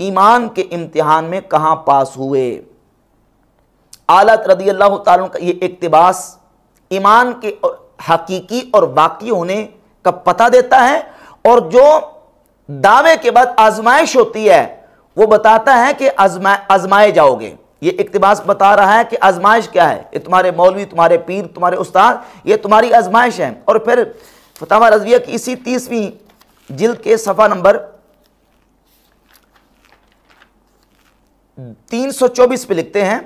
ایمان کے امتحان میں کہاں پاس ہوئے۔ اعلیٰ رضی اللہ تعالیٰ عنہ کا یہ اقتباس ایمان کے حقیقی اور واقعی ہونے کا پتہ دیتا ہے، اور جو دعوے کے بعد آزمائش ہوتی ہے وہ بتاتا ہے کہ آزمائے جاؤ گے۔ یہ اقتباس بتا رہا ہے کہ آزمائش کیا ہے، یہ تمہارے مولوی، تمہارے پیر، تمہارے استاد، یہ تمہاری آزمائش ہے۔ اور پھر فتاوی رضویہ کی اسی 30ویں جلد کے صفحہ نمبر 324 پہ لکھتے ہیں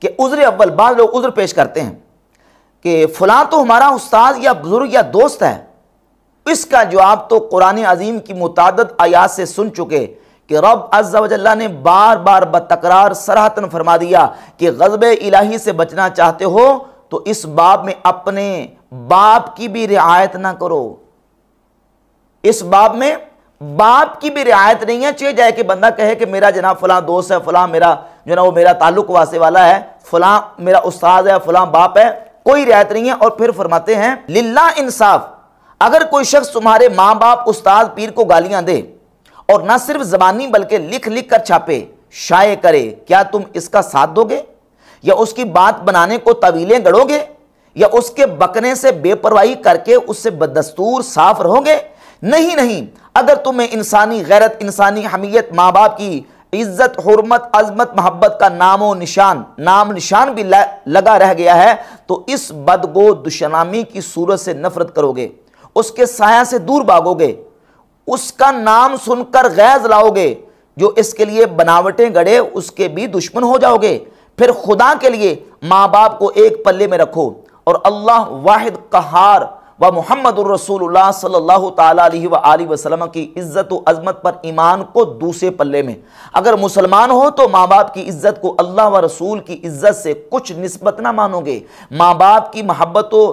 کہ عذر اول، بعض لوگ عذر پیش کرتے ہیں کہ فلاں تو ہمارا استاد یا بزرگ یا دوست ہے۔ اس کا جواب تو قرآن عظیم کی متعدد آیات سے سن چکے کہ رب عز و جل نے بار بار بتکرار صراحتاً فرما دیا کہ غضب الہی سے بچنا چاہتے ہو تو اس باب میں اپنے باپ کی بھی رعایت نہ کرو۔ اس باب میں باپ کی بھی رعایت نہیں ہے، چاہے جائے کہ بندہ کہے کہ میرا جناب فلاں دوست ہے، فلاں میرا جو نا وہ میرا تعلق واسطے والا ہے، فلاں میرا استاد ہے، فلاں باپ ہے، کوئی رعایت نہیں ہے۔ اور پھر فرماتے ہیں للہ انصاف، اگر کوئی شخص تمہارے ماں باپ، استاد، پیر کو گالیاں دے اور نہ صرف زبانی بلکہ لکھ لکھ کر چھاپے، شائع کرے، کیا تم اس کا ساتھ دو گے، یا اس کی بات بنانے کو طویلیں گڑو گے، یا اس کے بکنے سے بے پرواہی کر کے اس سے بدستور صاف رہو گے؟ نہیں نہیں، اگر تمہیں انسانی غیرت، انسانی حمیت، ماں باپ کی عزت، حرمت، عظمت، محبت کا نام نشان بھی لگا رہ گیا ہے تو اس بدگو دشنامی کی صورت سے نفرت کرو گے، اس کے سایہ سے دور بھاگو گے، اس کا نام سن کر غیظ لاؤ گے، جو اس کے لیے بناوٹیں گڑے اس کے بھی دشمن ہو جاؤ گے۔ پھر خدا کے لیے ماں باپ کو ایک پلے میں رکھو اور اللہ واحد قہار و محمد الرسول اللہ صلی اللہ تعالیٰ علیہ وآلہ وسلم کی عزت و عظمت پر ایمان کو دوسرے پلے میں۔ اگر مسلمان ہو تو ماں باپ کی عزت کو اللہ و رسول کی عزت سے کچھ نسبت نہ مانو گے، ماں باپ کی محبت و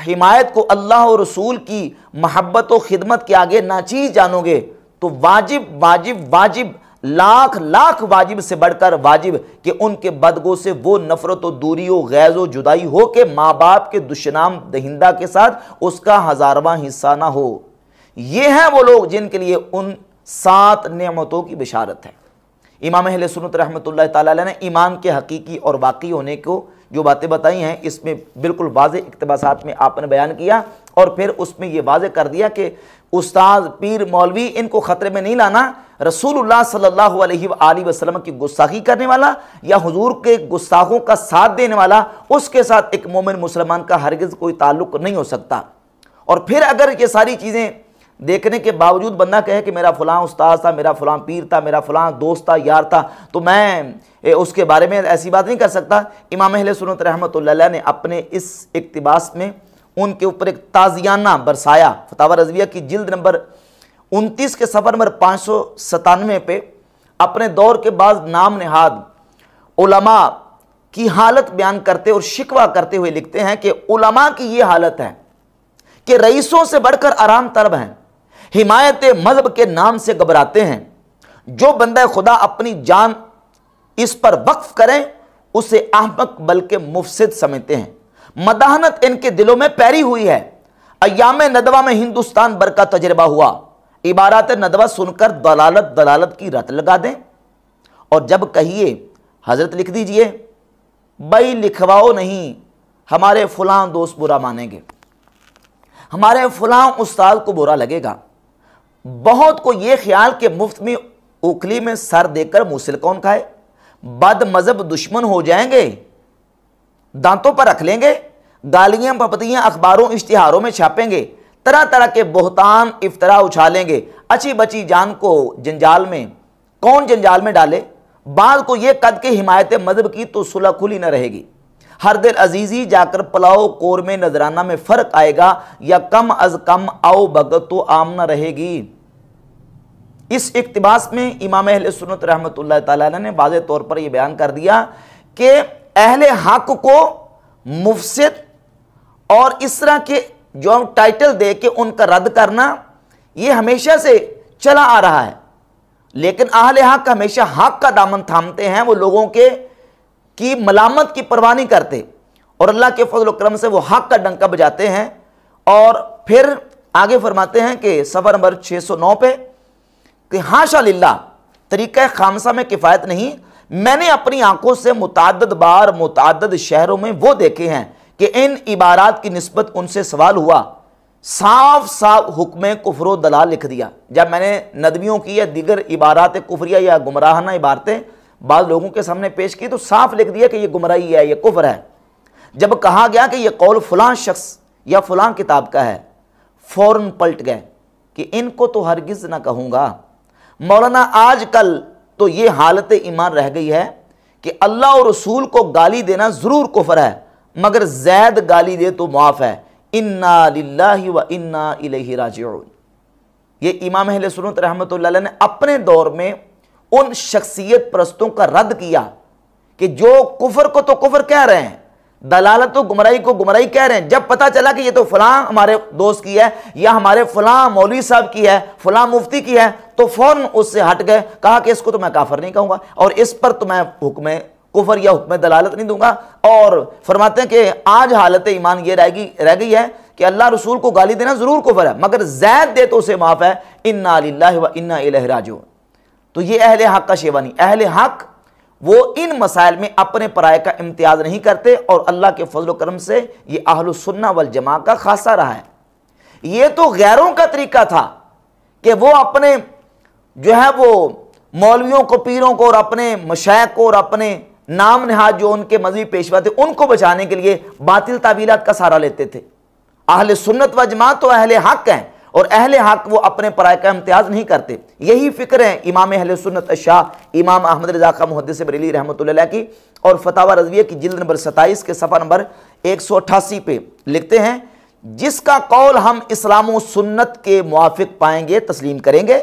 حمایت کو اللہ و رسول کی محبت و خدمت کے آگے ناچیز جانو گے، تو واجب واجب واجب، لاکھ لاکھ واجب سے بڑھ کر واجب کہ ان کے بدگو سے وہ نفرت و دوری و غیظ و جدائی ہو کہ ماں باپ کے دشنام دہندہ کے ساتھ اس کا ہزارواں حصہ نہ ہو۔ یہ ہیں وہ لوگ جن کے لیے ان 7 نعمتوں کی بشارت ہے۔ امام اہل سنت رحمۃ اللہ تعالیٰ علیہ نے ایمان کے حقیقی اور واقعی ہونے کو جو باتیں بتائی ہیں، اس میں بالکل واضح اقتباسات میں آپ نے بیان کیا، اور پھر اس میں یہ واضح کر دیا کہ استاد، پیر، مولوی، ان کو خطرے میں نہیں لانا۔ رسول اللہ صلی اللہ علیہ وآلہ وسلم کی گستاخی کرنے والا یا حضور کے گستاخوں کا ساتھ دینے والا، اس کے ساتھ ایک مومن مسلمان کا ہرگز کوئی تعلق نہیں ہو سکتا۔ اور پھر اگر یہ ساری چیزیں دیکھنے کے باوجود بندہ کہے کہ میرا فلاں استاد تھا، میرا فلاں پیر تھا، میرا فلاں دوست تھا، یار تھا، تو میں اس کے بارے میں ایسی بات نہیں کر سکتا، امام اہل سنت رحمۃ اللہ علیہ نے اپنے اس اقتباس میں ان کے اوپر ایک تعزیانہ برسایا۔ فتاوی رضویہ کی جلد نمبر 29 کے صفحہ نمبر 597 پہ اپنے دور کے بعض نام نہاد علماء کی حالت بیان کرتے اور شکوہ کرتے ہوئے لکھتے ہیں کہ علماء کی یہ حالت ہے کہ رئیسوں سے بڑھ کر آرام طلب ہیں، حمایت مذہب کے نام سے گھبراتے ہیں، جو بندہ خدا اپنی جان اس پر وقف کریں اسے احمق بلکہ مفسد سمجھتے ہیں، مداحنت ان کے دلوں میں پیری ہوئی ہے۔ ایام ندوہ میں ہندوستان بھر کا تجربہ ہوا، عبارات ندوہ سن کر دلالت کی رت لگا دیں، اور جب کہیے حضرت لکھ دیجئے، بھائی لکھواؤ نہیں، ہمارے فلاں دوست برا مانیں گے، ہمارے فلاں استاد کو برا لگے گا۔ بہت کو یہ خیال کہ مفت میں اوکھلی میں سر دے کر موسل کون کھائے، بد مذہب دشمن ہو جائیں گے، دانتوں پر رکھ لیں گے، گالیاں پپتیاں اخباروں اشتہاروں میں چھاپیں گے، طرح طرح کے بہتان افطرا اچھالیں گے، اچھی بچی جان کو جنجال میں کون جنجال میں ڈالے، بعض کو یہ قد کے حمایت مذہب کی تو صلح کھلی نہ رہے گی، ہر دل عزیزی جا کر پلاؤ کور میں نذرانہ میں فرق آئے گا، یا کم از کم آؤ بھگت تو عام نہ رہے گی۔ اس اقتباس میں امام اہل سنت رحمۃ اللہ تعالیٰ نے واضح طور پر یہ بیان کر دیا کہ اہل حق کو مفسد اور اس طرح کے جو ٹائٹل دے کے ان کا رد کرنا یہ ہمیشہ سے چلا آ رہا ہے، لیکن اہل حق ہمیشہ حق کا دامن تھامتے ہیں، وہ لوگوں کی ملامت کی پرواہ نہیں کرتے، اور اللہ کے فضل و کرم سے وہ حق کا ڈنکا بجاتے ہیں۔ اور پھر آگے فرماتے ہیں کہ صفحہ نمبر 609 پہ کہ حاشا للہ، طریقہ خامسہ میں کفایت نہیں، میں نے اپنی آنکھوں سے متعدد بار متعدد شہروں میں وہ دیکھے ہیں کہ ان عبارات کی نسبت ان سے سوال ہوا، صاف صاف حکم کفر و دلال لکھ دیا۔ جب میں نے ندویوں کی یا دیگر عبارات کفریہ یا گمراہانہ عبارتیں بعض لوگوں کے سامنے پیش کی تو صاف لکھ دیا کہ یہ گمراہی ہے، یہ کفر ہے۔ جب کہا گیا کہ یہ قول فلاں شخص یا فلاں کتاب کا ہے، فوراً پلٹ گئے کہ ان کو تو ہرگز نہ کہوں گا۔ مولانا آج کل تو یہ حالت ایمان رہ گئی ہے کہ اللہ اور رسول کو گالی دینا ضرور کفر ہے، مگر زید گالی دے تو معاف ہے۔ انا للہ و انا الیہ راجعون۔ یہ امام اہل سنت رحمۃ اللہ علیہ نے اپنے دور میں ان شخصیت پرستوں کا رد کیا کہ جو کفر کو تو کفر کہہ رہے ہیں، دلالت و گمراہی کو گمراہی کہہ رہے ہیں، جب پتہ چلا کہ یہ تو فلاں ہمارے دوست کی ہے یا ہمارے فلاں مولوی صاحب کی ہے، فلاں مفتی کی ہے، تو فوراً اس سے ہٹ گئے، کہا کہ اس کو تو میں کافر نہیں کہوں گا اور اس پر تو میں حکم کفر یا حکم دلالت نہیں دوں گا۔ اور فرماتے ہیں کہ آج حالت ایمان یہ رہ گئی ہے کہ اللہ رسول کو گالی دینا ضرور کفر ہے، مگر زید دے تو اسے معاف ہے۔ انا للہ و انا الیہ راجعون۔ تو یہ اہل حق کا شیوانی، اہل حق وہ ان مسائل میں اپنے پرائے کا امتیاز نہیں کرتے، اور اللہ کے فضل و کرم سے یہ اہل السنہ والجماعہ کا خاصہ رہا ہے۔ یہ تو غیروں کا طریقہ تھا کہ وہ اپنے جو ہے وہ مولویوں کو، پیروں کو اور اپنے مشائخ کو اور اپنے نام نہاد جو ان کے مذہبی پیشوا تھے ان کو بچانے کے لیے باطل تعویلات کا سہارا لیتے تھے۔ اہل سنت و جماعت تو اہل حق ہیں، اور اہل حق وہ اپنے پرائے کا امتیاز نہیں کرتے۔ یہی فکر ہے امام اہل سنت شاہ امام احمد رضا خان محدث بریلوی رحمۃ اللہ علیہ کی، اور فتاوی رضویہ کی جلد نمبر 27 کے صفحہ نمبر 188 پہ لکھتے ہیں، جس کا قول ہم اسلام و سنت کے موافق پائیں گے تسلیم کریں گے،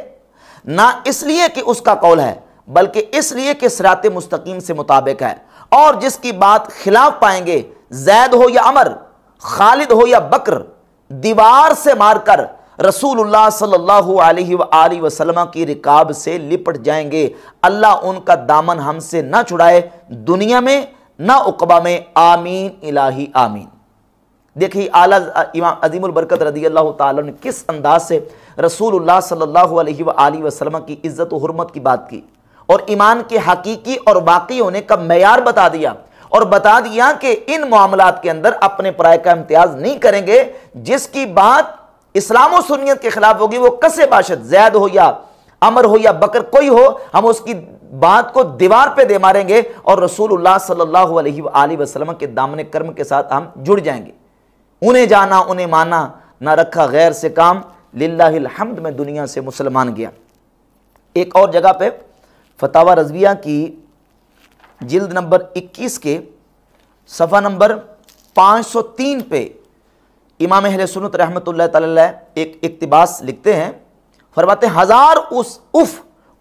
نہ اس لیے کہ اس کا قول ہے بلکہ اس لیے کہ صراط مستقیم سے مطابق ہے، اور جس کی بات خلاف پائیں گے، زید ہو یا عمر، خالد ہو یا بکر، دیوار سے مار کر رسول اللہ صلی اللہ علیہ وآلہ وسلم کی رکاب سے لپٹ جائیں گے۔ اللہ ان کا دامن ہم سے نہ چھڑائے، دنیا میں نہ عقبہ میں، آمین الہی آمین۔ دیکھیے اعلیٰ امام عظیم البرکت رضی اللہ تعالیٰ نے کس انداز سے رسول اللہ صلی اللہ علیہ وآلہ وسلم کی عزت و حرمت کی بات کی، اور ایمان کے حقیقی اور واقعی ہونے کا معیار بتا دیا، اور بتا دیا کہ ان معاملات کے اندر اپنے پرائے کا امتیاز نہیں کریں گے۔ جس کی بات اسلام و سنیت کے خلاف ہوگی وہ کسے باشد، زید ہو یا عمر ہو یا بکر کوئی ہو، ہم اس کی بات کو دیوار پہ دے ماریں گے، اور رسول اللہ صلی اللہ علیہ وآلہ وسلم کے دامن کرم کے ساتھ ہم جڑ جائیں گے۔ انہیں جانا انہیں مانا، نہ رکھا غیر سے کام، للہ الحمد میں دنیا سے مسلمان گیا۔ ایک اور جگہ پہ فتاوی رضویہ کی جلد نمبر 21 کے صفحہ نمبر 503 پہ امام اہل سنت رحمۃ اللہ تعالی علیہ ایک اقتباس لکھتے ہیں، فرماتے ہیں، ہزار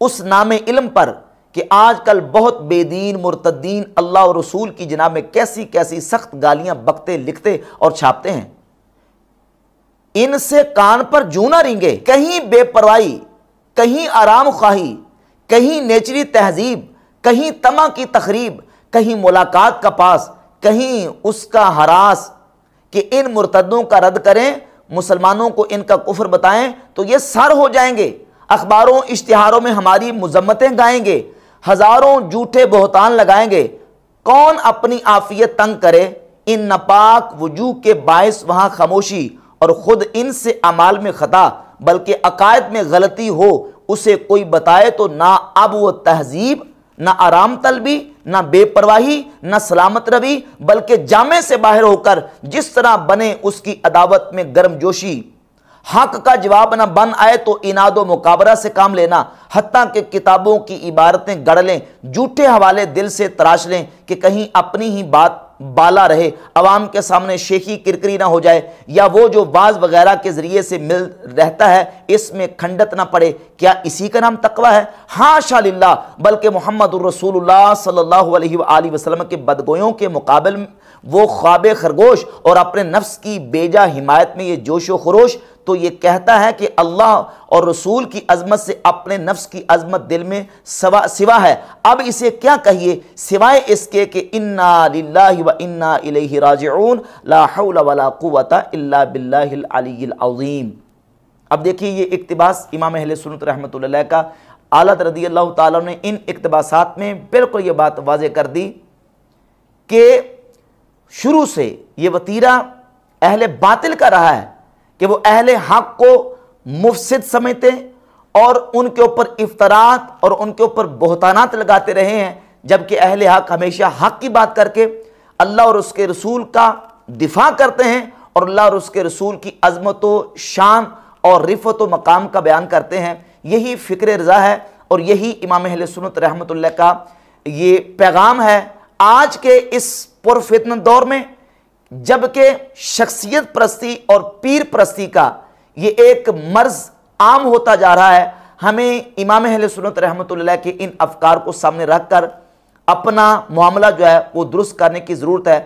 اس نام علم پر کہ آج کل بہت بے دین مرتدین اللہ اور رسول کی جناب میں کیسی کیسی سخت گالیاں بکتے لکھتے اور چھاپتے ہیں، ان سے کان پر جوں نہ رینگے۔ کہیں بے پرواہی، کہیں آرام خواہی، کہیں نیچری تہذیب، کہیں طمع کی تخریب، کہیں ملاقات کا پاس، کہیں اس کا ہراس، کہ ان مرتدوں کا رد کریں، مسلمانوں کو ان کا کفر بتائیں تو یہ سر ہو جائیں گے، اخباروں اشتہاروں میں ہماری مذمتیں گائیں گے، ہزاروں جھوٹے بہتان لگائیں گے، کون اپنی عافیت تنگ کرے، ان ناپاک وجوہ کے باعث وہاں خاموشی، اور خود ان سے اعمال میں خطا بلکہ عقائد میں غلطی ہو اسے کوئی بتائے تو نہ اب وہ تہذیب، نہ آرام طلبی، نہ بے پرواہی، نہ سلامت روی، بلکہ جامے سے باہر ہو کر جس طرح بنے اس کی عداوت میں گرم جوشی، حق کا جواب نہ بن آئے تو اناد و مقابرہ سے کام لینا، حتیٰ کہ کتابوں کی عبارتیں گڑھ لیں، جھوٹے حوالے دل سے تراش لیں کہ کہیں اپنی ہی بات بالا رہے، عوام کے سامنے شیخی کرکری نہ ہو جائے، یا وہ جو واعظ وغیرہ کے ذریعے سے مل رہتا ہے اس میں کھنڈت نہ پڑے۔ کیا اسی کا نام تقویٰ ہے؟ حاشا للہ، بلکہ محمد الرسول اللہ صلی اللہ علیہ وآلہ وسلم کے بدگویوں کے مقابل وہ خواب خرگوش اور اپنے نفس کی بیجا حمایت میں یہ جوش و خروش، تو یہ کہتا ہے کہ اللہ اور رسول کی عظمت سے اپنے نفس کی عظمت دل میں سوا ہے۔ اب اسے کیا کہیے سوائے اس کے کہ انا للہ و انا الیہ راجعون، لا حول ولا قوت الا باللہ العلی العظیم۔ اب دیکھیے یہ اقتباس امام اہل سنت رحمۃ اللہ علیہ کا اعلیٰ رضی اللہ تعالیٰ نے ان اقتباسات میں بالکل یہ بات واضح کر دی کہ شروع سے یہ وتیرہ اہل باطل کا رہا ہے کہ وہ اہل حق کو مفسد سمجھتے اور ان کے اوپر افتراءات اور ان کے اوپر بہتانات لگاتے رہے ہیں، جبکہ اہل حق ہمیشہ حق کی بات کر کے اللہ اور اس کے رسول کا دفاع کرتے ہیں اور اللہ اور اس کے رسول کی عظمت و شان اور رفعت و مقام کا بیان کرتے ہیں۔ یہی فکر رضا ہے اور یہی امام اہل سنت رحمۃ اللہ کا یہ پیغام ہے آج کے اس پرفتنہ دور میں، جبکہ شخصیت پرستی اور پیر پرستی کا یہ ایک مرض عام ہوتا جا رہا ہے۔ ہمیں امام اہل سنت رحمۃ اللہ کے ان افکار کو سامنے رکھ کر اپنا معاملہ جو ہے وہ درست کرنے کی ضرورت ہے۔